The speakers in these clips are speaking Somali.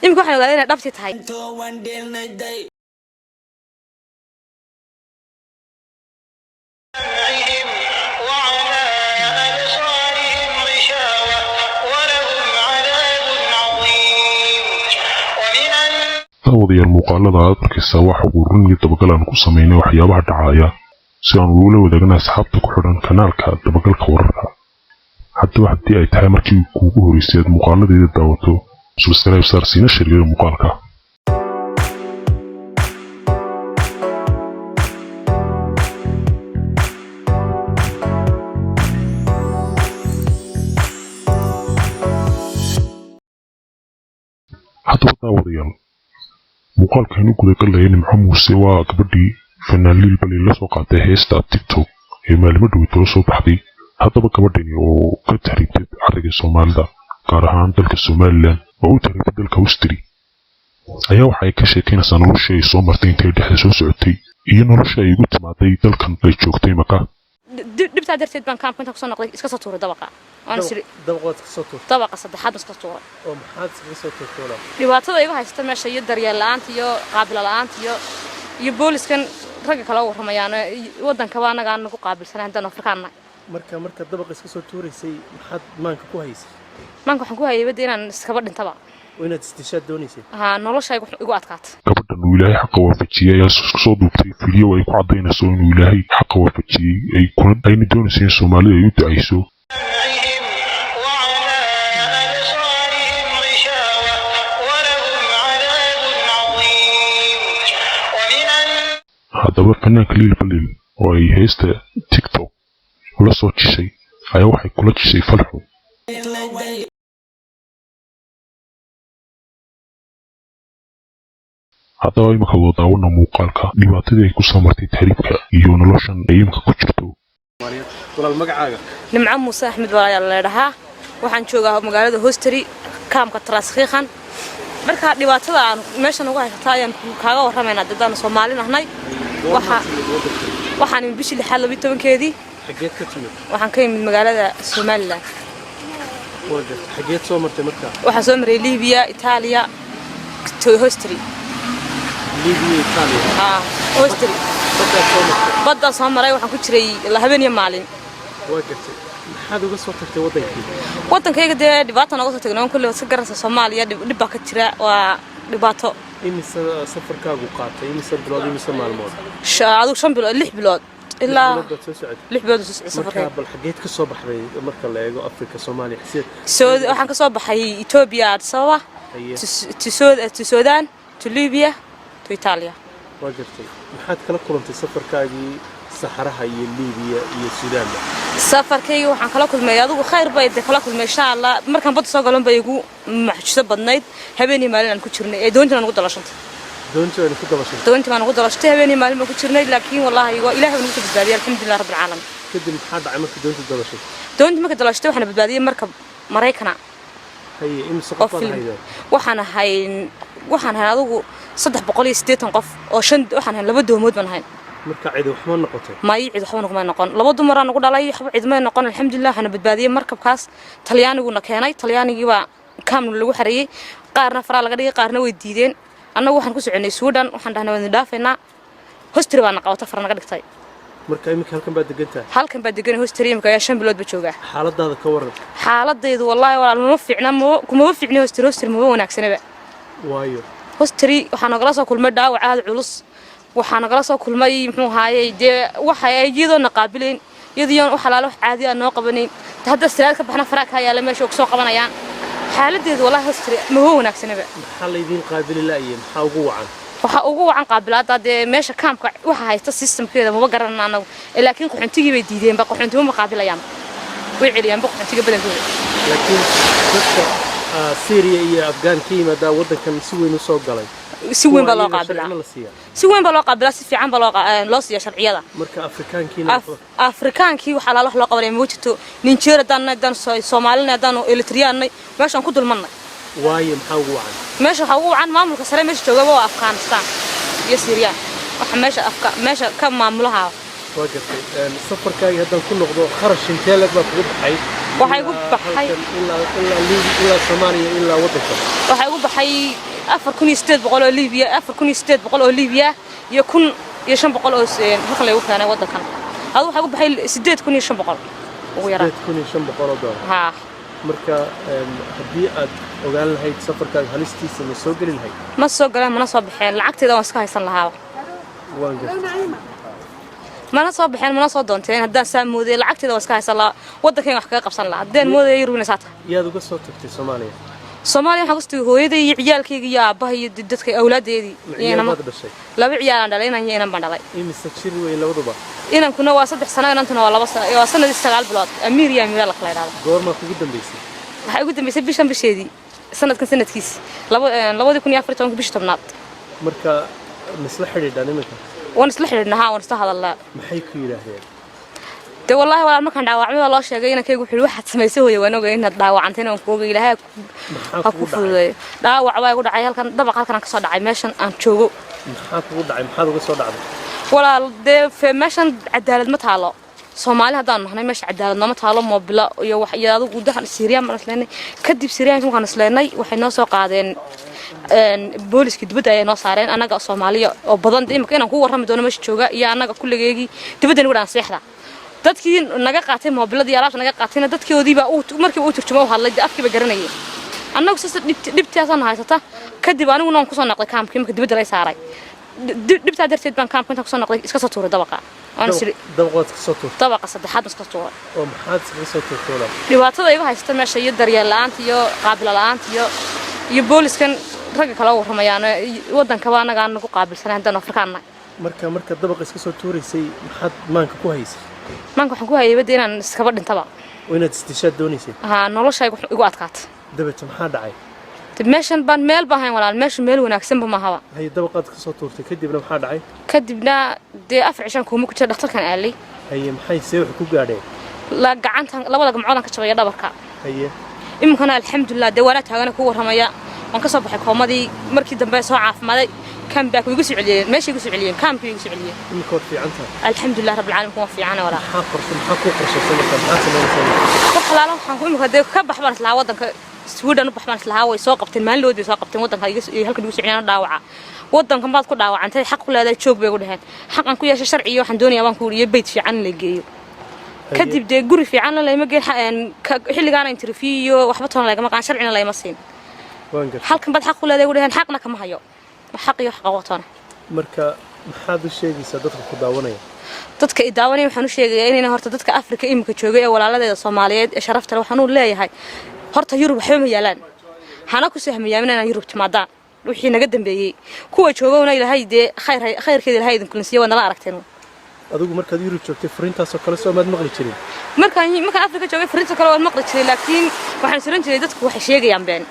imika waxaan ogaaday inay dhabti tahay wadayaal muuqaalada aad arkaysaa waxa uu run iyo dabagal aan ku sameynay waxyaabaha dhacaya si aan ula wadaagna asxaabta ku xidhan kanaalka dabagalka wararka haddaba haddii ay tahay markii kuugu horeysay aad muuqaaladeeda daawato subscribe saar siina shirkada muuqaalka haddaba wadayaal muuqaalkan u gudagalaya Nimco Muuse waa gabadhii fanaaniin bal la soo qaatay heesta TikTok ee maalmo dhow soo baxday haddaba gabadhani oo ka taariikhday ariga Soomaalida gaar ahaan dalka Soomaaliland oo u taariikhday dalka Austria ayaa waxay ka sheekeynaysaa nolosha ay soo martay intay dhexe soo socotay iyo nolosha ay ugu timaaday dalkan ay joogtay maka dibta darteed baan kaamka ku soo noqday iska soo tuuray dabaqa aan siri dabaqad ka soo tuuray dabaqa saddexaad iska tuuray oo maxaad iska soo tuuray dhibaatada igu haysta meesha iyo daryeel la'aanta iyo qaabil la'aanta iyo booliskan rag kala warramayaan wadanka baa anaga aan ku qaabilsanayn dan Afrikaanna marka dabaqa iska soo tuuraysay maxaad maanka ku haysay maanka waxaan ku hayay bad inaan iska dhintaba inaad istishaad doonaysay nolosha igu adkaatay gabadhan uu Ilaahay xaq waafajiyay ayaa soo duubtay video ay ku cadeynayso inuu Ilaahay xaq waafajiyay ay doonayso Soomaalida ay u ducayso haddaba fanaanka Liil Balil oo ay heesta TikTok la soo jishay ayaa waxay kula jishay falxu haddaba imika wada daawana muuqaalka dhibaatadii ay ku soo martay taariibka iyo noloshan ay imika ku jirto walaal magacaaga Nimco Muuse Axmed waa la dhahaa waxaan joogaa magaalada Hosteri kaamka Traskhiikhan marka dhibaatada aan meeshan ugu haysta ayaan kaaga warramaynaa dadana Soomaali nahnay waxaan bishii 12keedii xageed ka timid waxaan ka yimid magaalada Somaliland xageed soo martay markaa waxaan soo maray Liibiya Itaaliya Hosteri Liibiya Itaaliya Hosteri badda soo maray waxaan ku jiray habeen iyo maalin waa gartay maxaad uga soo tagtay wadankayga dee dhibaato nooga soo tagnay kulli wada garanaysa Soomaaliya dhib baa ka jira waa dhibaato imisa safarkaagu qaatay imisa bilood imisa maalmood shaadu 5 bilood 6 bilood ilaa 6 bilood safarka bal xageed ka soo baxday marka la eego Afrika Soomaaliya waxaan ka soo baxay Ethiopia sababa Sudan Libya Italia waa gartay maxaad kala kulantay safarkaagii saxaraha iyo Liibiya iyo Sudan safarkayga waxaan kala kulmay adigu khayr bay kala kulmay insha Allah markaan bad soo galan bay igu maxsuuso badnayd habeenii maalin aan ku jirnay ee doonta aan ugu dalashantay doonta aan ugu dalashtay habeenii maalin ma ku jirnay laakiin wallahi ilaahay uu nagu badbaadiyay alxamdulillah rabbil caalamiin kadib maxaa dhacay markii doonta dalashtay waxaan badbaadiyay markab Mareykana haye imisa qof waxaan ahay adigu 380 qof oo waxaan ahay laba doomood baan ahay marka cid wax ma noqotay ma cid wax ma noqon laba dumar aan ugu dhalay waxba cid ma noqon alxamdulillah waxaan badbaadiyay markabkaas Talyaaniguna keenay Talyaanigii baa kaamna lagu xareeyay qaarna fara laga dhigay qaarna way diideen annagu waxaan ku soconay Suudaan waxaan dhahnay waan dhaafeynaa Hosteri baan qabata fara naga dhigtay marka imika halkan baad degan Hosteri imika ayaa 5 bilood ba jooga xaaladaada ka waran xaaladaydu wallahi ma fiicna kuma fiicni Hosteri ma wanaagsanaba waayo Hosteri waxaan nagala soo kulmay dhaawac aad culus waxaan nagala soo kulmay muxuu haayay dee waxa ay iyadoo naqaabileen iyadoo wax xalaalo caadi ah noo qabanay hadda siraad ka baxna faraaka ayaa la meesha ku soo qabanayaan xaaladeedu wallahi Hosteri ma wanaagsanaba maxaa la idin qaabili laayeen waxa ugu wacan qaabilaada dee meesha kaamka waxa haysta systemkeeda ma garanayna anagu laakiin qoxontigii bay diideen ba qoxontigu ma qaabilayaan way celiyaan qoxontiga badankooda laakiin dadka Syria iyo Afghanistan maada wadankan si weyn u soo galay si weyn baa loo qaabilaa si fiican baa loo siiyaa sharciyada marka Afrikaankii waxa la loo qabanay ma jirto Nigeria dan Soomaaliland dan Eritrean meeshan ku dulmanay waayo maxaa ugu wacan meesha waxa ugu wacan maamulka sare meesha jooga waa Afghanistan iyo Syria waxa meesha ka maamulaha واجرتي السفر كاي هذا كله قضوا خرج شنتيلك بقول حي waxay ugu baxay إلا Soomaaliya إلا waddanka waxay ugu baxay 4800 oo Liibiya 4800 oo Liibiya iyo 1500 oo halkan lagu keenay waddankan hada waxay ugu baxay 8500 ugu yaraan 8500 dollar ha marka hadii aad ogaan lahayd safarkaaga halistiisa ma soo gali lahayd ma soo galaan mana soo baxeen lacagteeda waan iska haysan lahaa waan gartay mana soo baxeen mana soo doonteen haddaan saamooday lacagteeda waan iska haysan lahaa waddankayga wax kaga qabsan lahaa haddaan mooday ruuna saata yaad uga soo tagtay Soomaaliya waxaan ku sugay hooyaday iyo ciyaalkayga iyo aabaha iyo dadka awlaadeedii laba ciyaal aan dhalay inaan baan dhalay imise jir weyn labaduba inankuna waa 3 sano inantuna waa 2 sano waa sanadii 9 bilood amiir iyo amiir la kala yiraahdo goorma kugu dambeysay waxay ugu dambeysay bishan bisheedii sanadkiis 2014 bishii tobnaad marka misla xiriirdan iminka waan isla xiriirnaa waan isla hadalnaa maxay ku yiraahdeen de wallahi walaal markaan dhaawacmada loo sheegay inankaygu wuxuu waxaad samaysay hooyo waan ogahay inaad dhaawacantay aan ku ogay ilaahay ha ku fududeeyo dhaawac baa igu dhacay halkan dabaq halkan ka soo dhacay meeshan aan joogo maxaa kugu dhacay maxaad uga soo dhacday walaal de meeshan cadaalad ma taalo Soomaali hadaan nahnay meesha cadaalad ma taalo moobila iyo wax iyo adigu dahan Syria ma isleenay kadib Syria waxaan isleenay waxay noo soo qaadeen booliska dibadda ay noo saareen anaga Soomaaliya oo badan imika inaan ku warrami doono meesha jooga iyo anaga kulligeegi dibadda nagu dhaan seexda dadkii naga qaatay moobiladii alaabta naga qaatayna dadkoodii baa markii uu turjumo u hadlay afkiiba garanayay annagu sida dhibtaasaan haysata kadib aniguna aan ku soo noqday kaamkii markii dibadda la saaray dhibtaa darteed baan kaamka inta ku soo noqday iska soo tuuray dabaqa aan siri dabaqaad ka soo tuuray dabaqa saddexaad iska tuuray oo maxaad iska soo tuuray dhibaatada iga haysata meesha iyo daryeel la'aanta iyo qaabil la'aanta iyo booliskan rag kala warramayaan waddanka baa anaga aan ku qaabilsanay haddana Afrikaanna marka dabaqa iska soo tuuraysay maxaad maanka ku haysay maanka waxaan ku hayay inaan iskaba dhintaba oo inaad istishaad doonaysay noloshaygu igu adkaatay dabada maxaa dhacay meeshan baan meel baahan walaal meesha meel wanaagsan ba ma haba hay dabaqaad ka soo tuurtay kadibna maxaa dhacay kadibna de afcishan kuma ku jira dhakhtarkan aalay hay maxay see wax ku gaadheen la gacantan labada gacmood ka jabay dhabarka hay imkana alxamdulillah de wala taagana ku warramaya waan ka soo baxay koomadii markii dambe soo caafimaaday كان باك ويقول سعوديين ماشي يقول سعوديين كان في يقول سعوديين إنك في عنتها الحمد لله رب العالمين كون في عنا ولا محاكو قرش سنة محاكو سنة وحلا له حنقول إنك هذا كبح بارس لها وطن سويدن وبح بارس لها ويساق بتن مال لودي ساق بتن وطن هالك يقول سعوديين داوعة وطن كم بعض كل داوعة أنت حق ولا هذا تشوف بيقول هن حق أنكو يا شرعي وحندوني أبان كوري يبيت في عن اللي كذب ده جوري في عنا لا يمكن حل جانا انترفيو وحبطهم لا جماعة كان شرعنا لا يمسين حق بعد حق ولا هذا يقول هن حقنا كم هيو حقي حق وطن marka maxaad u sheegaysaa dadka ku daawanaya dadka i daawanaya waxaan u sheegayaa inay horta dadka Afrika imka joogay ee walaaladeeda Soomaaliyeed ee sharafta leh waxaan u leeyahay horta Yurub waxba ma yaalaan hana ku sahmiyaa inaan Yurub timaadaan wixii naga dambeeyay kuwa joogowna ilaahay de khayrkeeda ilaahay idin kulsiyo wana la aragteen adigu markaad Yurub joogtay fariintaas oo kale soo maad maqli jirin markaan Afrika joogay fariinta kale waan maqli jiray laakiin waxaan siran jiray dadku waxay sheegayaan been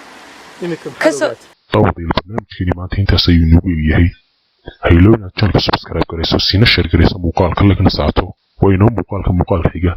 imika maxaad طاوض البرنامج ما تنتا سينو يهي هيلونا channel subscribe garayso sina share garayso muuqaalka lagana saato wayno muuqaalka xigay